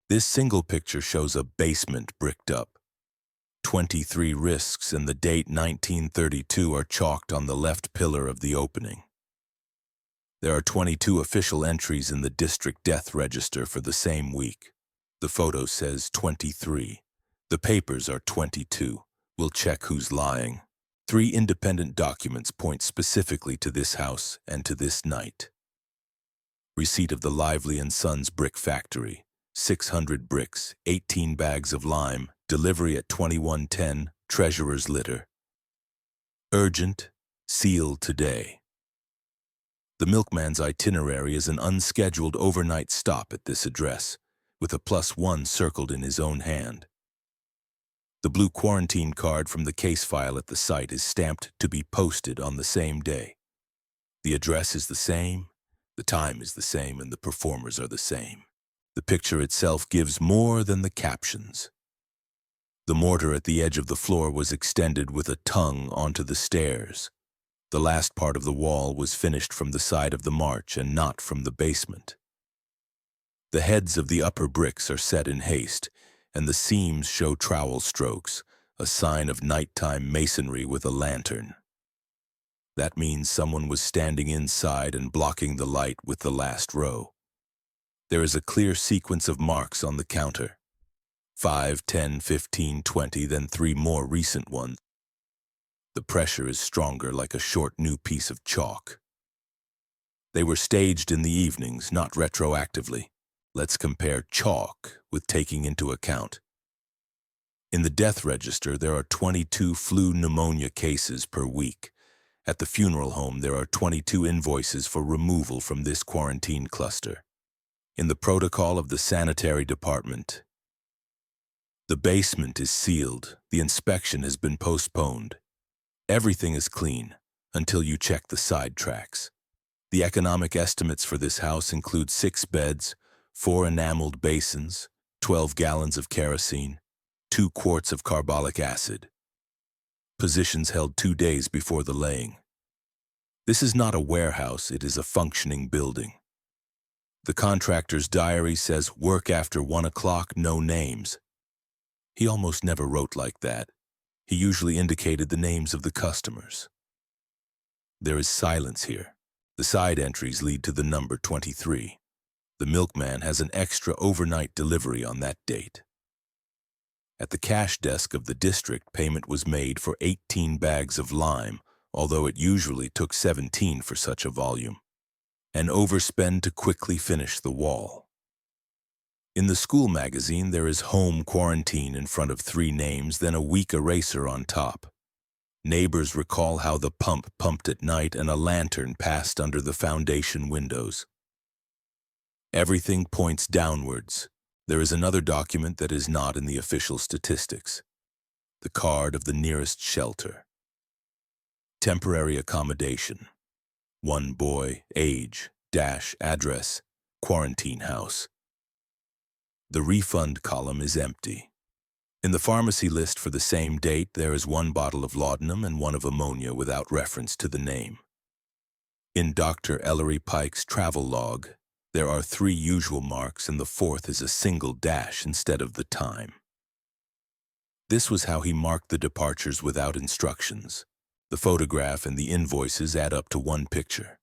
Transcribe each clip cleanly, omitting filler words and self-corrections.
This single picture shows a basement bricked up. 23 risks and the date 1932 are chalked on the left pillar of the opening. There are 22 official entries in the district death register for the same week. The photo says 23. The papers are 22. We'll check who's lying. 3 independent documents point specifically to this house and to this night. Receipt of the Lively & Sons brick factory. 600 bricks, 18 bags of lime, delivery at 2110, treasurer's litter. Urgent, sealed today. The milkman's itinerary is an unscheduled overnight stop at this address, with a +1 circled in his own hand. The blue quarantine card from the case file at the site is stamped to be posted on the same day. The address is the same, the time is the same, and the performers are the same. The picture itself gives more than the captions. The mortar at the edge of the floor was extended with a tongue onto the stairs. The last part of the wall was finished from the side of the march and not from the basement. The heads of the upper bricks are set in haste, and the seams show trowel strokes, a sign of nighttime masonry with a lantern. That means someone was standing inside and blocking the light with the last row. There is a clear sequence of marks on the counter. 5, 10, 15, 20, then 3 more recent ones. The pressure is stronger, like a short new piece of chalk. They were staged in the evenings, not retroactively. Let's compare chalk with taking into account. In the death register, there are 22 flu pneumonia cases per week. At the funeral home, there are 22 invoices for removal from this quarantine cluster. In the protocol of the sanitary department, the basement is sealed. The inspection has been postponed. Everything is clean until you check the side tracks. The economic estimates for this house include 6 beds, 4 enameled basins, 12 gallons of kerosene, 2 quarts of carbolic acid. Positions held 2 days before the laying. This is not a warehouse, it is a functioning building. The contractor's diary says work after 1 o'clock, no names. He almost never wrote like that. He usually indicated the names of the customers. There is silence here. The side entries lead to the number 23. The milkman has an extra overnight delivery on that date. At the cash desk of the district, payment was made for 18 bags of lime, although it usually took 17 for such a volume. An overspend to quickly finish the wall. In the school magazine, there is home quarantine in front of 3 names, then a weak eraser on top. Neighbors recall how the pump pumped at night and a lantern passed under the foundation windows. Everything points downwards. There is another document that is not in the official statistics. The card of the nearest shelter. Temporary accommodation. 1 boy, age, address, quarantine house. The refund column is empty. In the pharmacy list for the same date, there is 1 bottle of laudanum and 1 of ammonia without reference to the name. In Dr. Ellery Pike's travel log, there are 3 usual marks and the 4th is a single dash instead of the time. This was how he marked the departures without instructions. The photograph and the invoices add up to 1 picture.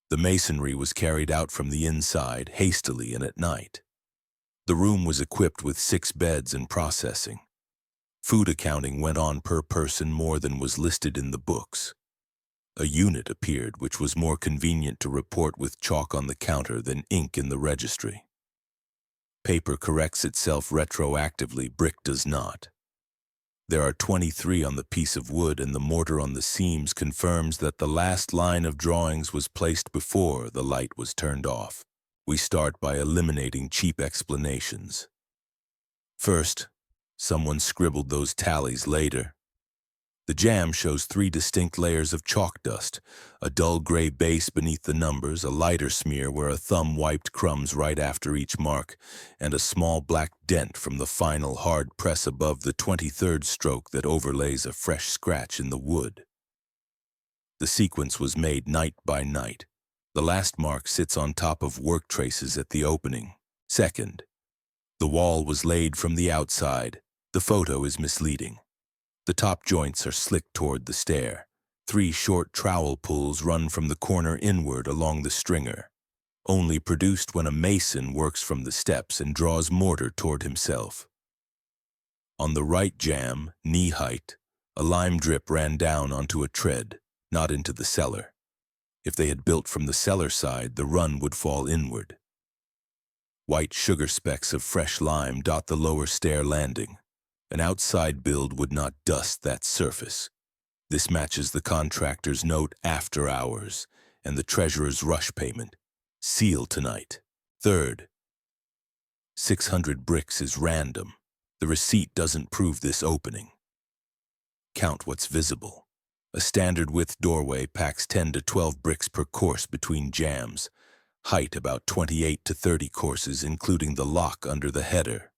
The masonry was carried out from the inside, hastily and at night. The room was equipped with 6 beds and processing. Food accounting went on per person more than was listed in the books. A unit appeared which was more convenient to report with chalk on the counter than ink in the registry. Paper corrects itself retroactively, brick does not. There are 23 on the piece of wood, and the mortar on the seams confirms that the last line of drawings was placed before the light was turned off. We start by eliminating cheap explanations. First, someone scribbled those tallies later. The jam shows 3 distinct layers of chalk dust, a dull gray base beneath the numbers, a lighter smear where a thumb wiped crumbs right after each mark, and a small black dent from the final hard press above the 23rd stroke that overlays a fresh scratch in the wood. The sequence was made night by night. The last mark sits on top of work traces at the opening. Second, The wall was laid from the outside. The photo is misleading. The top joints are slicked toward the stair. 3 short trowel pulls run from the corner inward along the stringer, only produced when a mason works from the steps and draws mortar toward himself. On the right jamb, knee height, a lime drip ran down onto a tread, not into the cellar. If they had built from the cellar side, the run would fall inward. White sugar specks of fresh lime dot the lower stair landing. An outside build would not dust that surface. This matches the contractor's note after hours and the treasurer's rush payment. Seal tonight. Third, 600 bricks is random. The receipt doesn't prove this opening. Count what's visible. A standard width doorway packs 10 to 12 bricks per course between jambs. Height about 28 to 30 courses, including the lock under the header.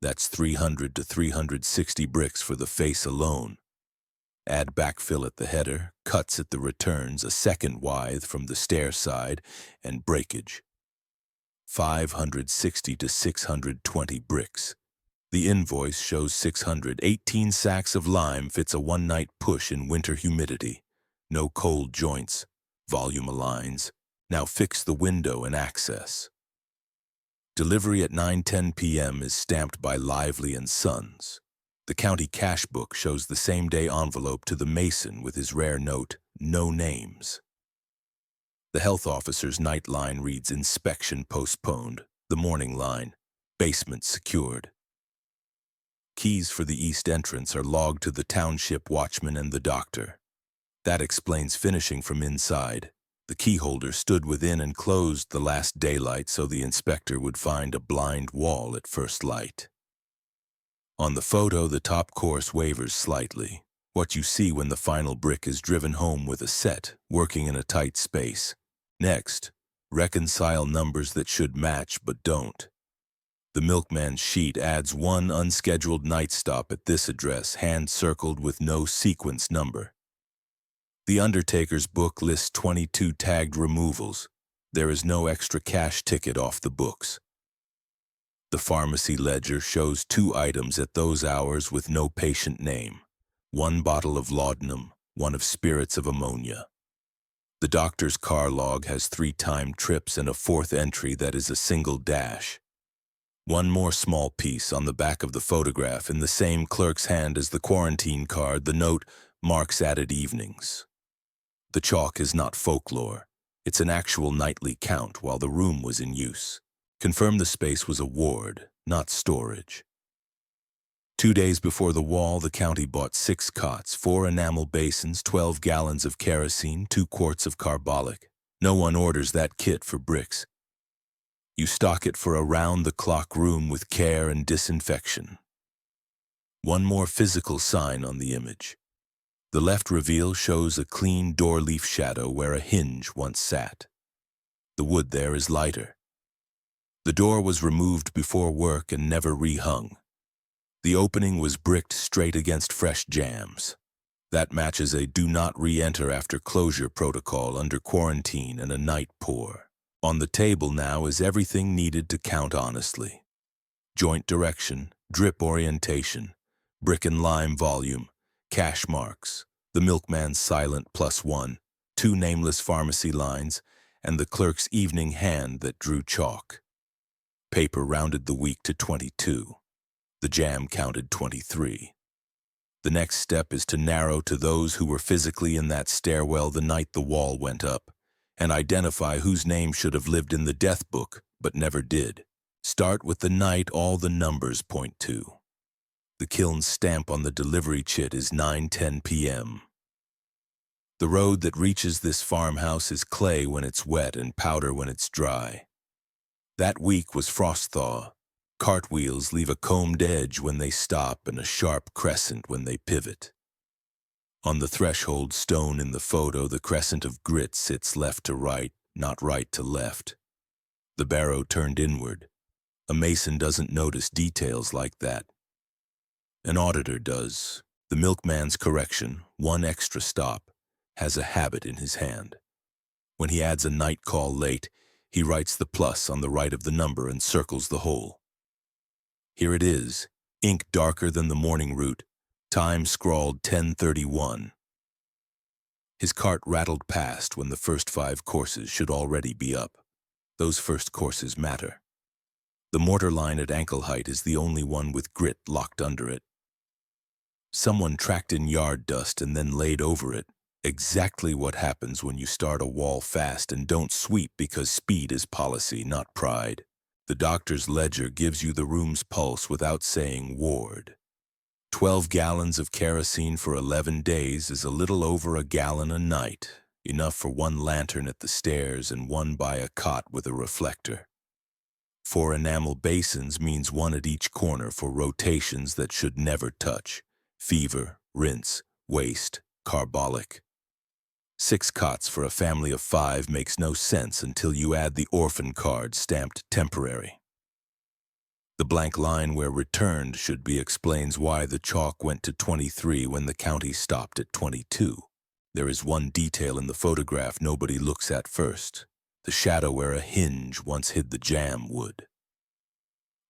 That's 300 to 360 bricks for the face alone. Add backfill at the header, cuts at the returns, a second withe from the stair side, and breakage. 560 to 620 bricks. The invoice shows 618 sacks of lime fits a one-night push in winter humidity. No cold joints. Volume aligns. Now fix the window and access. Delivery at 9:10 p.m. is stamped by Lively and Sons. The county cash book shows the same-day envelope to the mason with his rare note, "No names." The health officer's night line reads, "Inspection postponed." The morning line, "Basement secured." Keys for the east entrance are logged to the township watchman and the doctor. That explains finishing from inside. The key holder stood within and closed the last daylight so the inspector would find a blind wall at first light. On the photo, the top course wavers slightly. What you see when the final brick is driven home with a set, working in a tight space. Next, reconcile numbers that should match but don't. The milkman's sheet adds 1 unscheduled night stop at this address, hand-circled with no sequence number. The undertaker's book lists 22 tagged removals. There is no extra cash ticket off the books. The pharmacy ledger shows 2 items at those hours with no patient name. 1 bottle of laudanum, 1 of spirits of ammonia. The doctor's car log has 3 timed trips and a 4th entry that is a single dash. 1 more small piece on the back of the photograph in the same clerk's hand as the quarantine card, the note, "Marks added evenings." The chalk is not folklore. It's an actual nightly count while the room was in use. Confirm the space was a ward, not storage. 2 days before the wall, the county bought 6 cots, 4 enamel basins, 12 gallons of kerosene, 2 quarts of carbolic. No one orders that kit for bricks. You stock it for a round-the-clock room with care and disinfection. 1 more physical sign on the image. The left reveal shows a clean door leaf shadow where a hinge once sat. The wood there is lighter. The door was removed before work and never rehung. The opening was bricked straight against fresh jambs. That matches a do not re-enter after closure protocol under quarantine and a night pour. On the table now is everything needed to count honestly. Joint direction, drip orientation, brick and lime volume, cash marks, the milkman's silent +1, 2 nameless pharmacy lines, and the clerk's evening hand that drew chalk. Paper rounded the week to 22. The jam counted 23. The next step is to narrow to those who were physically in that stairwell the night the wall went up, and identify whose name should have lived in the death book, but never did. Start with the night all the numbers point to. The kiln's stamp on the delivery chit is 9:10 p.m. The road that reaches this farmhouse is clay when it's wet and powder when it's dry. That week was frost thaw. Cartwheels leave a combed edge when they stop and a sharp crescent when they pivot. On the threshold stone in the photo, the crescent of grit sits left to right, not right to left. The barrow turned inward. A mason doesn't notice details like that. An auditor does. The milkman's correction, 1 extra stop, has a habit in his hand. When he adds a night call late, he writes the plus on the right of the number and circles the hole. Here it is, ink darker than the morning route, time scrawled 10:31. His cart rattled past when the first 5 courses should already be up. Those first courses matter. The mortar line at ankle height is the only one with grit locked under it. Someone tracked in yard dust and then laid over it. Exactly what happens when you start a wall fast and don't sweep because speed is policy, not pride. The doctor's ledger gives you the room's pulse without saying ward. 12 gallons of kerosene for 11 days is a little over a gallon a night, enough for 1 lantern at the stairs and 1 by a cot with a reflector. 4 enamel basins means 1 at each corner for rotations that should never touch. Fever, rinse, waste, carbolic. 6 cots for a family of 5 makes no sense until you add the orphan card stamped temporary. The blank line where returned should be explains why the chalk went to 23 when the county stopped at 22. There is one detail in the photograph nobody looks at first, the shadow where a hinge once hid the jam wood.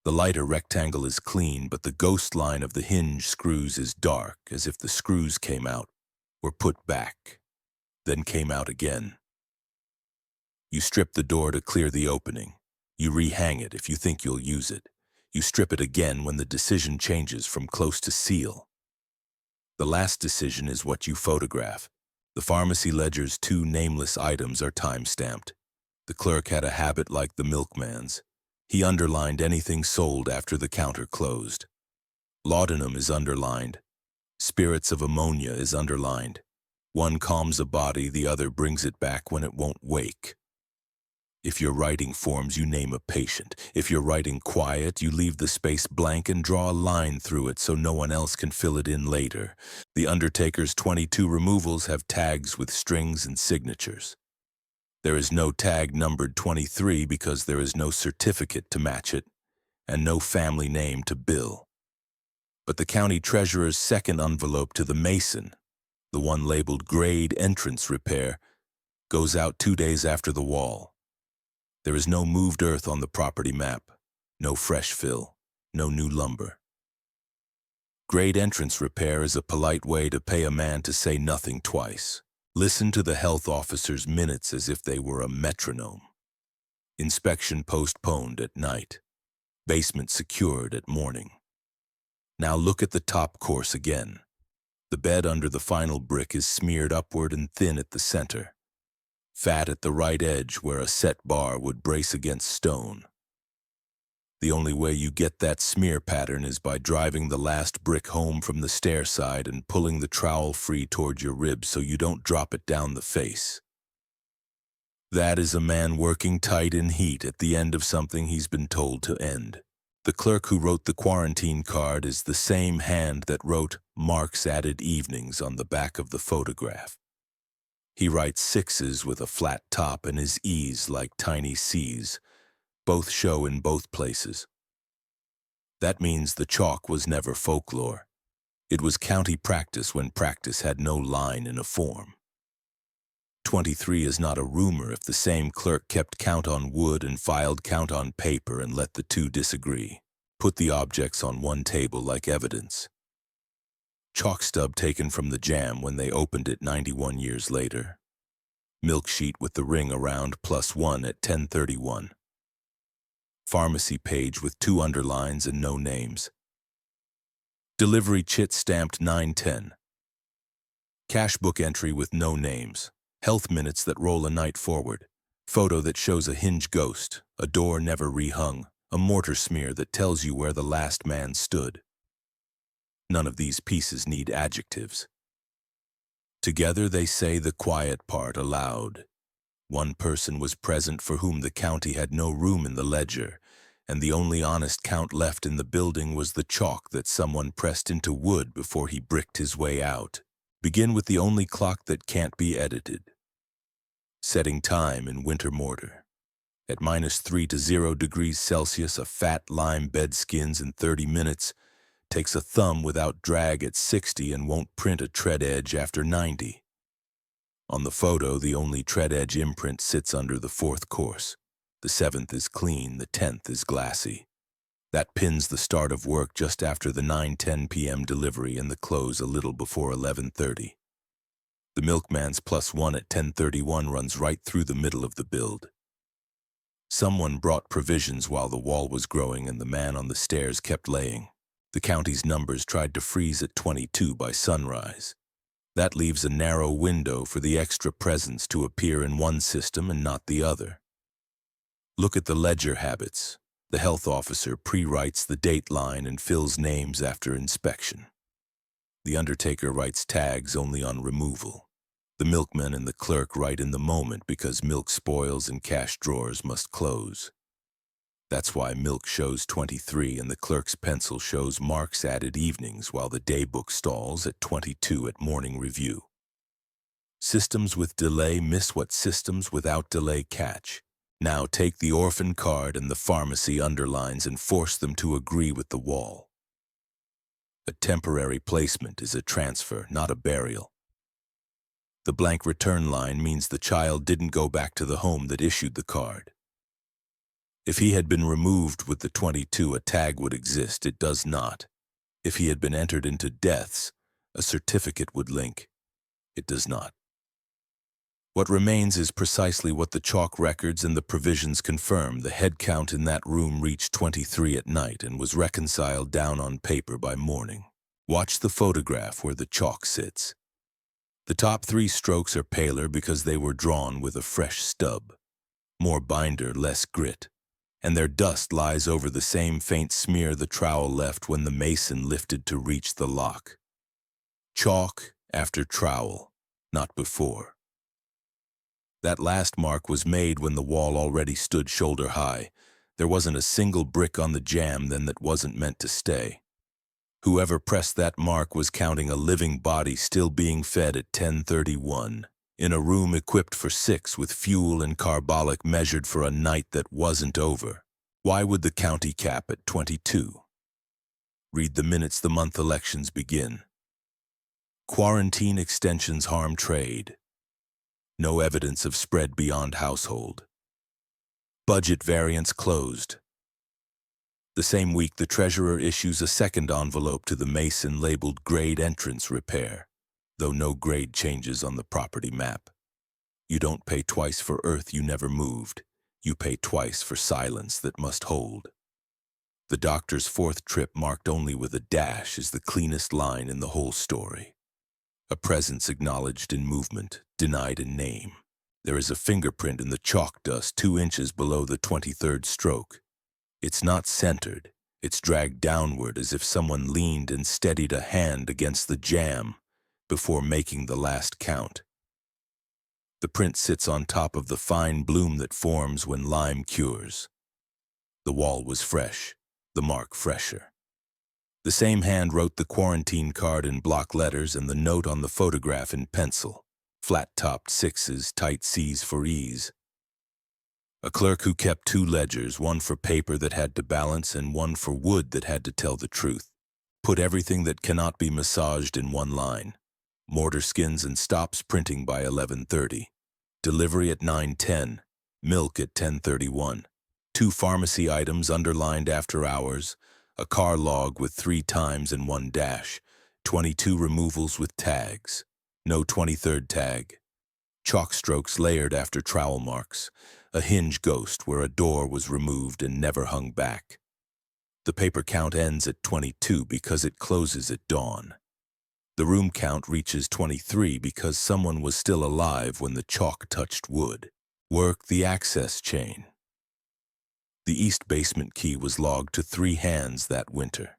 The lighter rectangle is clean, but the ghost line of the hinge screws is dark, as if the screws came out, were put back, then came out again. You strip the door to clear the opening. You rehang it if you think you'll use it. You strip it again when the decision changes from close to seal. The last decision is what you photograph. The pharmacy ledger's 2 nameless items are time-stamped. The clerk had a habit like the milkman's. He underlined anything sold after the counter closed. Laudanum is underlined. Spirits of ammonia is underlined. One calms a body, the other brings it back when it won't wake. If you're writing forms, you name a patient. If you're writing quiet, you leave the space blank and draw a line through it so no one else can fill it in later. The Undertaker's 22 removals have tags with strings and signatures. There is no tag numbered 23 because there is no certificate to match it, and no family name to bill. But the county treasurer's second envelope to the mason, the one labeled grade entrance repair, goes out 2 days after the wall. There is no moved earth on the property map, no fresh fill, no new lumber. Grade entrance repair is a polite way to pay a man to say nothing twice. Listen to the health officer's minutes as if they were a metronome. Inspection postponed at night. Basement secured at morning. Now look at the top course again. The bed under the final brick is smeared upward and thin at the center. Fat at the right edge where a set bar would brace against stone. The only way you get that smear pattern is by driving the last brick home from the stair side and pulling the trowel free toward your ribs so you don't drop it down the face. That is a man working tight in heat at the end of something he's been told to end. The clerk who wrote the quarantine card is the same hand that wrote Mark's added evenings on the back of the photograph. He writes 6s with a flat top and his E's like tiny C's. Both show in both places. That means the chalk was never folklore. It was county practice when practice had no line in a form. 23 is not a rumor if the same clerk kept count on wood and filed count on paper and let the 2 disagree. Put the objects on one table like evidence. Chalk stub taken from the jam when they opened it 91 years later. Milk sheet with the ring around +1 at 10:31. Pharmacy page with 2 underlines and no names. Delivery chit stamped 9:10. Cash book entry with no names. Health minutes that roll a night forward. Photo that shows a hinge ghost. A door never rehung. A mortar smear that tells you where the last man stood. None of these pieces need adjectives. Together they say the quiet part aloud. One person was present for whom the county had no room in the ledger, and the only honest count left in the building was the chalk that someone pressed into wood before he bricked his way out. Begin with the only clock that can't be edited. Setting time in winter mortar. At -3 to 0 degrees Celsius, a fat lime bed skins in 30 minutes, takes a thumb without drag at 60 and won't print a tread edge after 90. On the photo, the only tread edge imprint sits under the 4th course. The 7th is clean, the 10th is glassy. That pins the start of work just after the 9:10 p.m. delivery and the close a little before 11:30. The milkman's +1 at 10:31 runs right through the middle of the build. Someone brought provisions while the wall was growing and the man on the stairs kept laying. The county's numbers tried to freeze at 22 by sunrise. That leaves a narrow window for the extra presence to appear in one system and not the other. Look at the ledger habits. The health officer pre-writes the date line and fills names after inspection. The undertaker writes tags only on removal. The milkman and the clerk write in the moment because milk spoils and cash drawers must close. That's why milk shows 23 and the clerk's pencil shows marks added evenings while the daybook stalls at 22 at morning review. Systems with delay miss what systems without delay catch. Now take the orphan card and the pharmacy underlines and force them to agree with the wall. A temporary placement is a transfer, not a burial. The blank return line means the child didn't go back to the home that issued the card. If he had been removed with the 22, a tag would exist. It does not. If he had been entered into deaths, a certificate would link. It does not. What remains is precisely what the chalk records and the provisions confirm. The head count in that room reached 23 at night and was reconciled down on paper by morning. Watch the photograph where the chalk sits. The top 3 strokes are paler because they were drawn with a fresh stub. More binder, less grit. And their dust lies over the same faint smear the trowel left when the mason lifted to reach the lock. Chalk after trowel, not before. That last mark was made when the wall already stood shoulder high. There wasn't a single brick on the jamb then that wasn't meant to stay. Whoever pressed that mark was counting a living body still being fed at 10:31, in a room equipped for 6 with fuel and carbolic measured for a night that wasn't over. Why would the county cap at 22? Read the minutes the month elections begin. Quarantine extensions harm trade. No evidence of spread beyond household. Budget variance closed. The same week, the treasurer issues a second envelope to the mason labeled grade entrance repair, though no grade changes on the property map. You don't pay twice for earth you never moved. You pay twice for silence that must hold. The doctor's 4th trip marked only with a dash is the cleanest line in the whole story. A presence acknowledged in movement, denied in name. There is a fingerprint in the chalk dust 2 inches below the 23rd stroke. It's not centered. It's dragged downward as if someone leaned and steadied a hand against the jamb before making the last count. The print sits on top of the fine bloom that forms when lime cures. The wall was fresh, the mark fresher. The same hand wrote the quarantine card in block letters and the note on the photograph in pencil, flat-topped 6s, tight C's for ease. A clerk who kept 2 ledgers, one for paper that had to balance and one for wood that had to tell the truth. Put everything that cannot be massaged in one line. Mortar skins and stops printing by 11:30. Delivery at 9:10. Milk at 10:31. 2 pharmacy items underlined after hours. A car log with 3 times and 1 dash. 22 removals with tags. No 23rd tag. Chalk strokes layered after trowel marks. A hinge ghost where a door was removed and never hung back. The paper count ends at 22 because it closes at dawn. The room count reaches 23 because someone was still alive when the chalk touched wood. Work the access chain. The east basement key was logged to 3 hands that winter.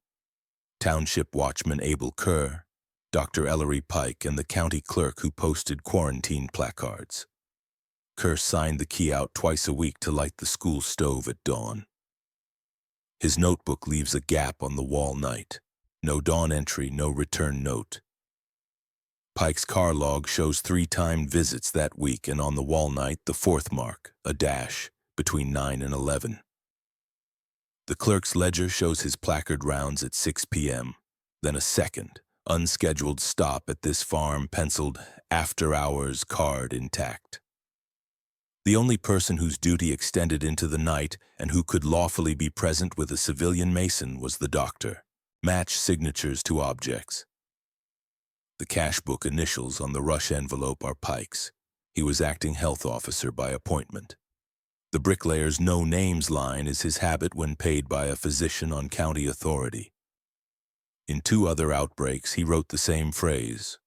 Township watchman Abel Kerr, Dr. Ellery Pike, and the county clerk who posted quarantine placards. Kerr signed the key out twice a week to light the school stove at dawn. His notebook leaves a gap on the wall night. No dawn entry, no return note. Pike's car log shows 3 timed visits that week, and on the wall night, the 4th mark, a dash, between 9 and 11. The clerk's ledger shows his placard rounds at 6 p.m., then a second, unscheduled stop at this farm penciled after hours card intact. The only person whose duty extended into the night and who could lawfully be present with a civilian mason was the doctor. Match signatures to objects. The cash book initials on the rush envelope are Pike's. He was acting health officer by appointment. The bricklayer's no names line is his habit when paid by a physician on county authority. In 2 other outbreaks, he wrote the same phrase.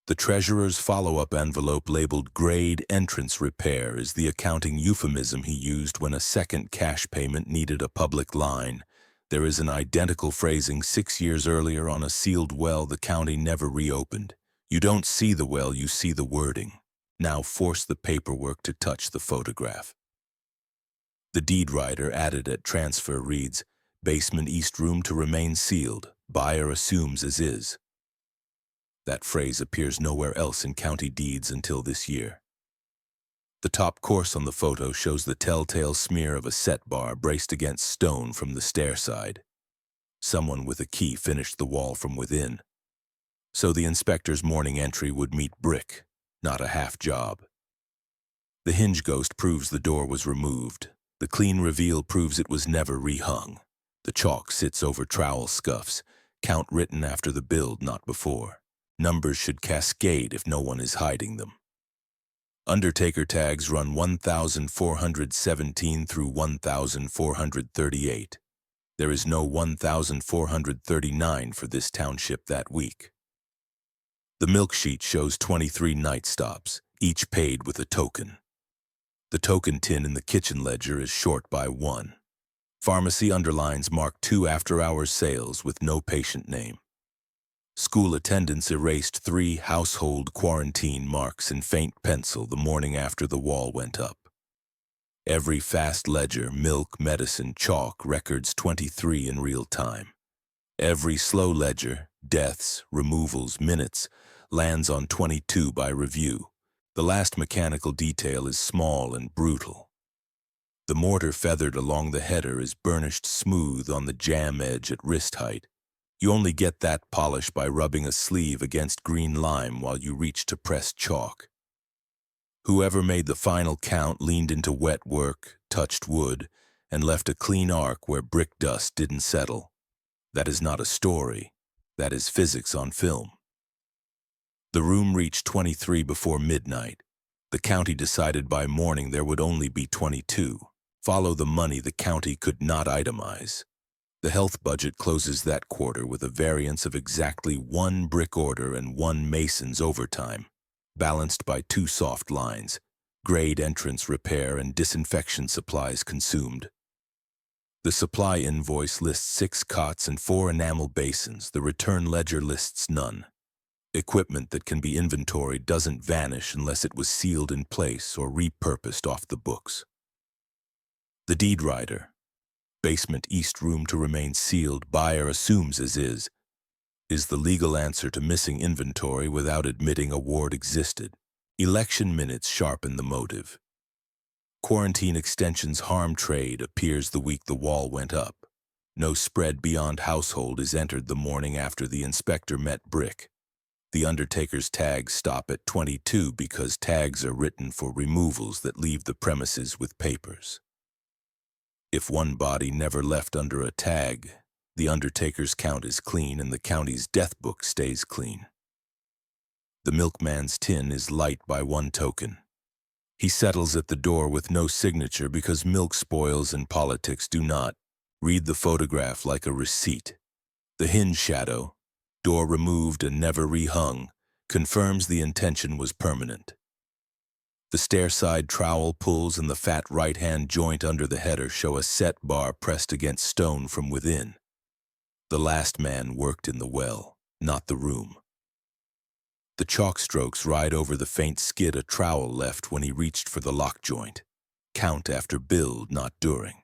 The treasurer's follow-up envelope labeled grade entrance repair is the accounting euphemism he used when a second cash payment needed a public line. There is an identical phrasing 6 years earlier on a sealed well the county never reopened. You don't see the well, you see the wording. Now force the paperwork to touch the photograph. The deed writer added at transfer reads, basement east room to remain sealed. Buyer assumes as is. That phrase appears nowhere else in county deeds until this year. The top course on the photo shows the telltale smear of a set bar braced against stone from the stair side. Someone with a key finished the wall from within. So the inspector's morning entry would meet brick, not a half job. The hinge ghost proves the door was removed. The clean reveal proves it was never rehung. The chalk sits over trowel scuffs, count written after the build, not before. Numbers should cascade if no one is hiding them. Undertaker tags run 1,417 through 1,438. There is no 1,439 for this township that week. The milk sheet shows 23 night stops, each paid with a token. The token tin in the kitchen ledger is short by 1. Pharmacy underlines mark 2 after-hours sales with no patient name. School attendance erased 3 household quarantine marks in faint pencil the morning after the wall went up. Every fast ledger, milk, medicine, chalk, records 23 in real time. Every slow ledger, deaths, removals, minutes, lands on 22 by review. The last mechanical detail is small and brutal. The mortar feathered along the header is burnished smooth on the jam edge at wrist height. You only get that polish by rubbing a sleeve against green lime while you reach to press chalk. Whoever made the final count leaned into wet work, touched wood, and left a clean arc where brick dust didn't settle. That is not a story. That is physics on film. The room reached 23 before midnight. The county decided by morning there would only be 22. Follow the money the county could not itemize. The health budget closes that quarter with a variance of exactly 1 brick order and 1 mason's overtime, balanced by 2 soft lines, grade entrance repair and disinfection supplies consumed. The supply invoice lists 6 cots and 4 enamel basins. The return ledger lists none. Equipment that can be inventoried doesn't vanish unless it was sealed in place or repurposed off the books. The deed writer. Basement east room to remain sealed, buyer assumes as is the legal answer to missing inventory without admitting a ward existed. Election minutes sharpen the motive. Quarantine extensions harm trade appears the week the wall went up. No spread beyond household is entered the morning after the inspector met brick. The undertaker's tags stop at 22 because tags are written for removals that leave the premises with papers. If one body never left under a tag, the undertaker's count is clean and the county's death book stays clean. The milkman's tin is light by 1 token. He settles at the door with no signature because milk spoils and politics do not. Read the photograph like a receipt. The hinge shadow, door removed and never rehung, confirms the intention was permanent. The stair-side trowel pulls and the fat right-hand joint under the header show a set bar pressed against stone from within. The last man worked in the well, not the room. The chalk strokes ride over the faint skid a trowel left when he reached for the lock joint. Count after build, not during.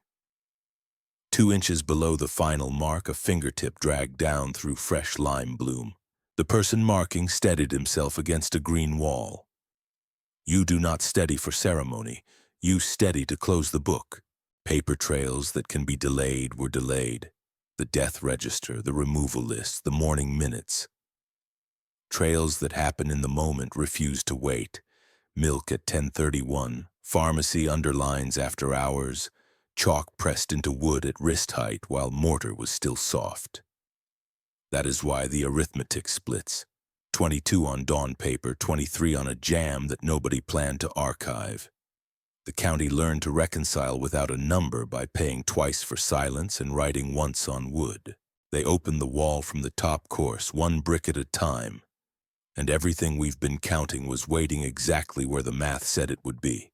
2 inches below the final mark, a fingertip dragged down through fresh lime bloom. The person marking steadied himself against a green wall. You do not steady for ceremony. You steady to close the book. Paper trails that can be delayed were delayed. The death register, the removal list, the morning minutes. Trails that happen in the moment refuse to wait. Milk at 10:31, Pharmacy underlines after hours, chalk pressed into wood at wrist height while mortar was still soft. That is why the arithmetic splits. 22 on dawn paper, 23 on a jam that nobody planned to archive. The county learned to reconcile without a number by paying twice for silence and writing once on wood. They opened the wall from the top course, one brick at a time, and everything we've been counting was waiting exactly where the math said it would be.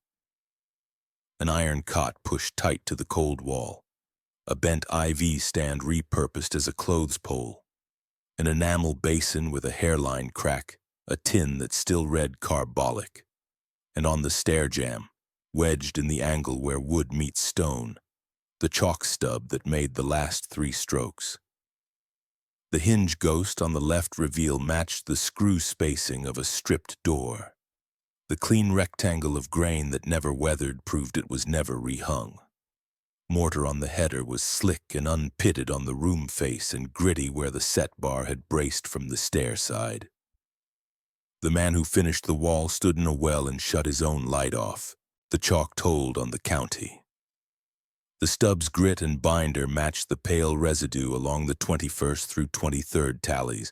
An iron cot pushed tight to the cold wall, a bent IV stand repurposed as a clothes pole, an enamel basin with a hairline crack, a tin that still read carbolic, and on the stair jamb, wedged in the angle where wood meets stone, the chalk stub that made the last 3 strokes. The hinge ghost on the left reveal matched the screw spacing of a stripped door. The clean rectangle of grain that never weathered proved it was never rehung. Mortar on the header was slick and unpitted on the room face and gritty where the set bar had braced from the stair side. The man who finished the wall stood in a well and shut his own light off. The chalk told on the county. The stub's grit and binder matched the pale residue along the 21st through 23rd tallies.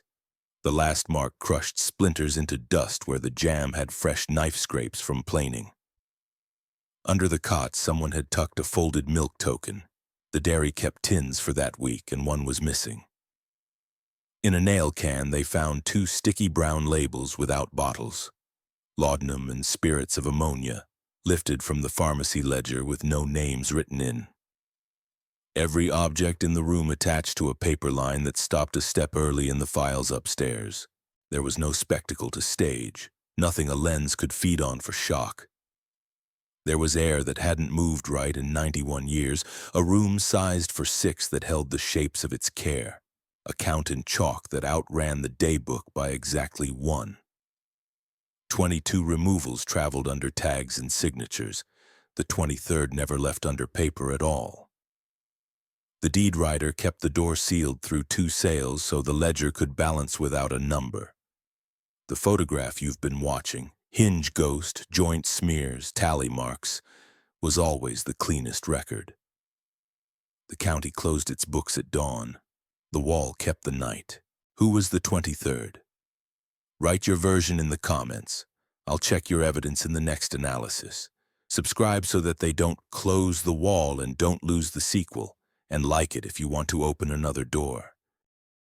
The last mark crushed splinters into dust where the jam had fresh knife scrapes from planing. Under the cot, someone had tucked a folded milk token. The dairy kept tins for that week, and one was missing. In a nail can, they found 2 sticky brown labels without bottles. Laudanum and spirits of ammonia, lifted from the pharmacy ledger with no names written in. Every object in the room attached to a paper line that stopped a step early in the files upstairs. There was no spectacle to stage, nothing a lens could feed on for shock. There was air that hadn't moved right in 91 years, a room sized for 6 that held the shapes of its care, a count in chalk that outran the daybook by exactly 1. 22 removals traveled under tags and signatures. The 23rd never left under paper at all. The deed writer kept the door sealed through 2 sales so the ledger could balance without a number. The photograph you've been watching, hinge ghost, joint smears, tally marks, was always the cleanest record. The county closed its books at dawn. The wall kept the night. Who was the 23rd? Write your version in the comments. I'll check your evidence in the next analysis. Subscribe so that they don't close the wall and don't lose the sequel. And like it if you want to open another door.